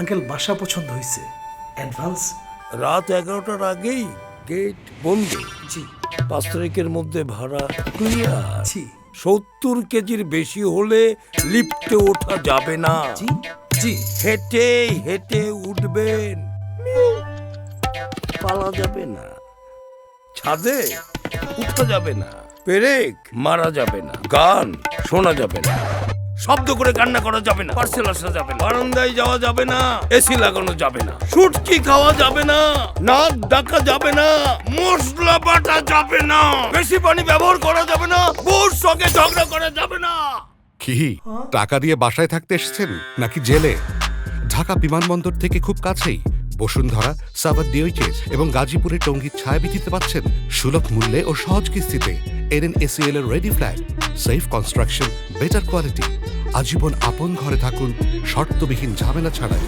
Uncle বাসা পছন্দ হয়েছে, অ্যাডভান্স। রাত 11টার আগেই গেট বন্ধ। জি 5 তারিখের মধ্যে ভাড়া ক্লিয়ার। জি 70 কেজির বেশি হলে লিফটে ওঠা যাবে না। জি জি। হেঁটে হেঁটে উঠবেন, পালা যাবে না। ছাদে উঠা যাবে না, পেরেক মারা যাবে না, গান শোনা যাবে না, শব্দ করে কান্না করা যাবে না, পার্সেল আসা যাবে না, বারান্দায় যাওয়া যাবে না, এসি লাগানো যাবে না, সুটকি খাওয়া যাবে না, নাক ডাকা যাবে না, মশলা বাটা যাবে না, বেশি পানি ব্যবহার করা যাবে না, বউর সঙ্গে ঝগড়া করা যাবে না। কি টাকা দিয়ে বাসায় থাকতে এসেছেন নাকি জেলে? ঢাকা বিমানবন্দর থেকে খুব কাছেই বসুন্ধরা, সাভার ডিওইচএস এবং গাজীপুরে টঙ্গীর ছায়াবিথিতে পাচ্ছেন সুলভ মূল্যে ও সহজ কিস্তিতে NNACL এর ready flat, safe construction, better quality. আজীবন আপন ঘরে থাকুন শর্তবিহীন ঝামেলা ছাড়াই।